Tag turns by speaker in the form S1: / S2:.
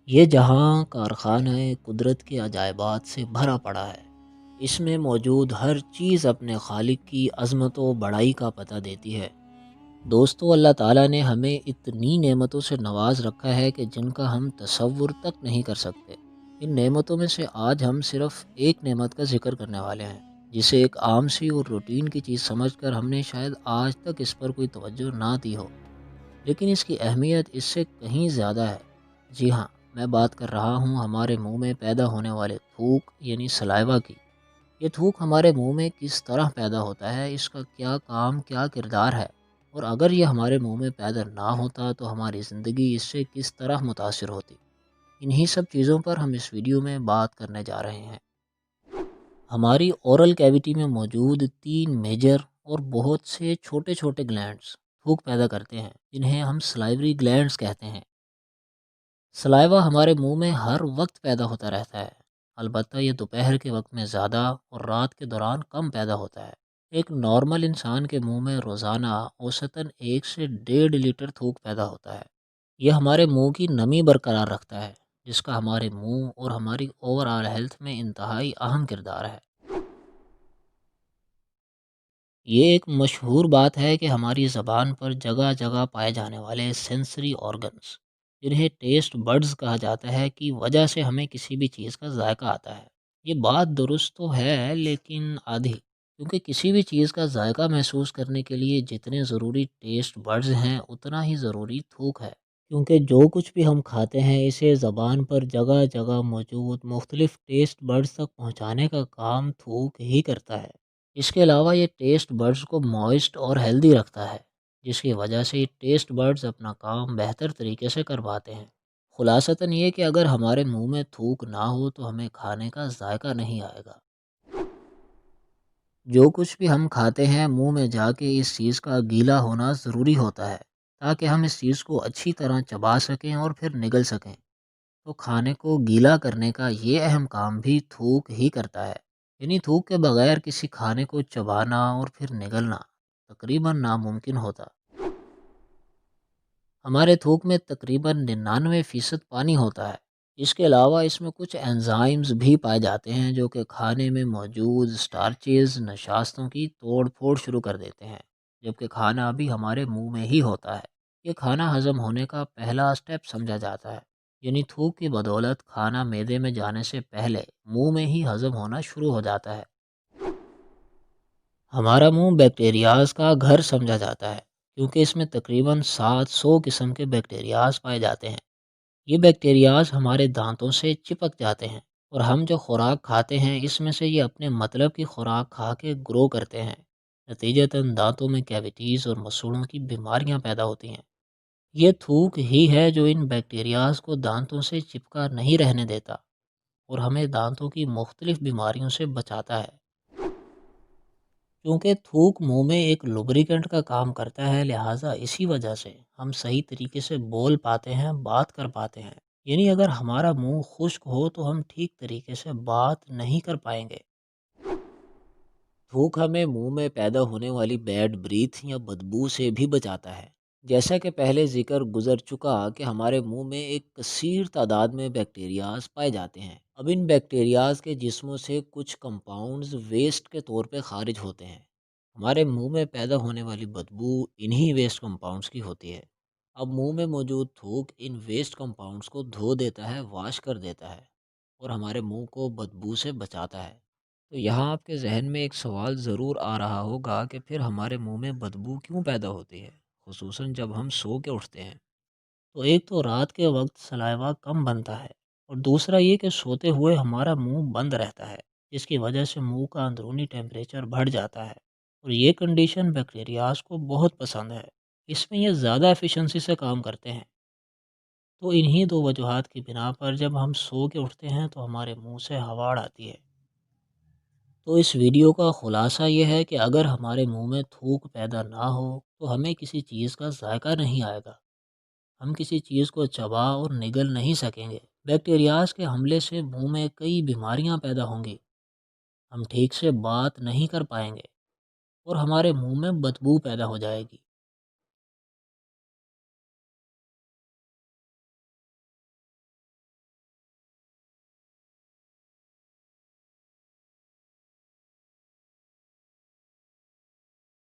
S1: یہ جہاں کارخانہ قدرت کے عجائبات سے بھرا پڑا ہے۔ اس میں موجود ہر چیز اپنے خالق کی عظمت و بڑائی کا پتہ دیتی ہے۔ دوستو، اللہ تعالیٰ نے ہمیں اتنی نعمتوں سے نواز رکھا ہے کہ جن کا ہم تصور تک نہیں کر سکتے۔ ان نعمتوں میں سے آج ہم صرف ایک نعمت کا ذکر کرنے والے ہیں، جسے ایک عام سی اور روٹین کی چیز سمجھ کر ہم نے شاید آج تک اس پر کوئی توجہ نہ دی ہو، لیکن اس کی اہمیت اس سے کہیں زیادہ ہے۔ جی ہاں، میں بات کر رہا ہوں ہمارے منہ میں پیدا ہونے والے تھوک یعنی سلائیوا کی۔ یہ تھوک ہمارے منہ میں کس طرح پیدا ہوتا ہے، اس کا کیا کام، کیا کردار ہے، اور اگر یہ ہمارے منہ میں پیدا نہ ہوتا تو ہماری زندگی اس سے کس طرح متاثر ہوتی۔ انہی سب چیزوں پر ہم اس ویڈیو میں بات کرنے جا رہے ہیں۔ ہماری اورل کیویٹی میں موجود 3 میجر اور بہت سے چھوٹے چھوٹے گلینڈز تھوک پیدا کرتے ہیں، جنہیں ہم سلائیوری گلینڈز کہتے ہیں۔ سلائیوا ہمارے منہ میں ہر وقت پیدا ہوتا رہتا ہے، البتہ یہ دوپہر کے وقت میں زیادہ اور رات کے دوران کم پیدا ہوتا ہے۔ ایک نارمل انسان کے منہ میں روزانہ اوسطاً 1 سے 1.5 لیٹر تھوک پیدا ہوتا ہے۔ یہ ہمارے منہ کی نمی برقرار رکھتا ہے، جس کا ہمارے منہ اور ہماری اوور آل ہیلتھ میں انتہائی اہم کردار ہے۔ یہ ایک مشہور بات ہے کہ ہماری زبان پر جگہ جگہ پائے جانے والے سینسری آرگنز، جنہیں ٹیسٹ بڈز کہا جاتا ہے، کی وجہ سے ہمیں کسی بھی چیز کا ذائقہ آتا ہے۔ یہ بات درست تو ہے، لیکن آدھی، کیونکہ کسی بھی چیز کا ذائقہ محسوس کرنے کے لیے جتنے ضروری ٹیسٹ بڈز ہیں اتنا ہی ضروری تھوک ہے، کیونکہ جو کچھ بھی ہم کھاتے ہیں اسے زبان پر جگہ جگہ موجود مختلف ٹیسٹ بڈز تک پہنچانے کا کام تھوک ہی کرتا ہے۔ اس کے علاوہ یہ ٹیسٹ برڈز کو موئسٹ اور ہیلدی رکھتا ہے، جس کی وجہ سے یہ ٹیسٹ برڈز اپنا کام بہتر طریقے سے کر پاتے ہیں۔ خلاصتاً یہ کہ اگر ہمارے منہ میں تھوک نہ ہو تو ہمیں کھانے کا ذائقہ نہیں آئے گا۔ جو کچھ بھی ہم کھاتے ہیں منہ میں جا کے اس چیز کا گیلا ہونا ضروری ہوتا ہے، تاکہ ہم اس چیز کو اچھی طرح چبا سکیں اور پھر نگل سکیں۔ تو کھانے کو گیلا کرنے کا یہ اہم کام بھی تھوک ہی کرتا ہے، یعنی تھوک کے بغیر کسی کھانے کو چبانا اور پھر نگلنا تقریباً ناممکن ہوتا۔ ہمارے تھوک میں تقریباً 99% پانی ہوتا ہے۔ اس کے علاوہ اس میں کچھ انزائمز بھی پائے جاتے ہیں جو کہ کھانے میں موجود سٹارچز نشاستوں کی توڑ پھوڑ شروع کر دیتے ہیں، جبکہ کھانا ابھی ہمارے منہ میں ہی ہوتا ہے۔ یہ کھانا ہضم ہونے کا پہلا سٹیپ سمجھا جاتا ہے، یعنی تھوک کی بدولت کھانا معدے میں جانے سے پہلے منہ میں ہی ہضم ہونا شروع ہو جاتا ہے۔ ہمارا منہ بیکٹیریاز کا گھر سمجھا جاتا ہے، کیونکہ اس میں تقریباً 700 قسم کے بیکٹیریاز پائے جاتے ہیں۔ یہ بیکٹیریاز ہمارے دانتوں سے چپک جاتے ہیں، اور ہم جو خوراک کھاتے ہیں اس میں سے یہ اپنے مطلب کی خوراک کھا کے گرو کرتے ہیں۔ نتیجتاً دانتوں میں کیویٹیز اور مسوڑوں کی بیماریاں پیدا ہوتی ہیں۔ یہ تھوک ہی ہے جو ان بیکٹیریاز کو دانتوں سے چپکا نہیں رہنے دیتا اور ہمیں دانتوں کی مختلف بیماریوں سے بچاتا ہے۔ کیونکہ تھوک منہ میں ایک لوبریکنٹ کا کام کرتا ہے، لہٰذا اسی وجہ سے ہم صحیح طریقے سے بول پاتے ہیں، بات کر پاتے ہیں۔ یعنی اگر ہمارا منہ خشک ہو تو ہم ٹھیک طریقے سے بات نہیں کر پائیں گے۔ تھوک ہمیں منہ میں پیدا ہونے والی بیڈ بریتھ یا بدبو سے بھی بچاتا ہے۔ جیسا کہ پہلے ذکر گزر چکا کہ ہمارے منہ میں ایک کثیر تعداد میں بیکٹیریاز پائے جاتے ہیں۔ اب ان بیکٹیریاز کے جسموں سے کچھ کمپاؤنڈز ویسٹ کے طور پہ خارج ہوتے ہیں۔ ہمارے منہ میں پیدا ہونے والی بدبو انہی ویسٹ کمپاؤنڈز کی ہوتی ہے۔ اب منہ میں موجود تھوک ان ویسٹ کمپاؤنڈز کو دھو دیتا ہے، واش کر دیتا ہے، اور ہمارے منہ کو بدبو سے بچاتا ہے۔ تو یہاں آپ کے ذہن میں ایک سوال ضرور آ رہا ہوگا کہ پھر ہمارے منہ میں بدبو کیوں پیدا ہوتی ہے، خصوصاً جب ہم سو کے اٹھتے ہیں؟ تو ایک تو رات کے وقت سلائیوا کم بنتا ہے، اور دوسرا یہ کہ سوتے ہوئے ہمارا منہ بند رہتا ہے، جس کی وجہ سے منہ کا اندرونی ٹیمپریچر بڑھ جاتا ہے، اور یہ کنڈیشن بیکٹیریاز کو بہت پسند ہے۔ اس میں یہ زیادہ ایفیشنسی سے کام کرتے ہیں۔ تو انہی دو وجوہات کی بنا پر جب ہم سو کے اٹھتے ہیں تو ہمارے منہ سے ہواڑ آتی ہے۔ تو اس ویڈیو کا خلاصہ یہ ہے کہ اگر ہمارے منہ میں تھوک پیدا نہ ہو تو ہمیں کسی چیز کا ذائقہ نہیں آئے گا، ہم کسی چیز کو چبا اور نگل نہیں سکیں گے، بیکٹیریاز کے حملے سے منہ میں کئی بیماریاں پیدا ہوں گی، ہم ٹھیک سے بات نہیں کر پائیں گے، اور ہمارے منہ میں بدبو پیدا ہو جائے گی۔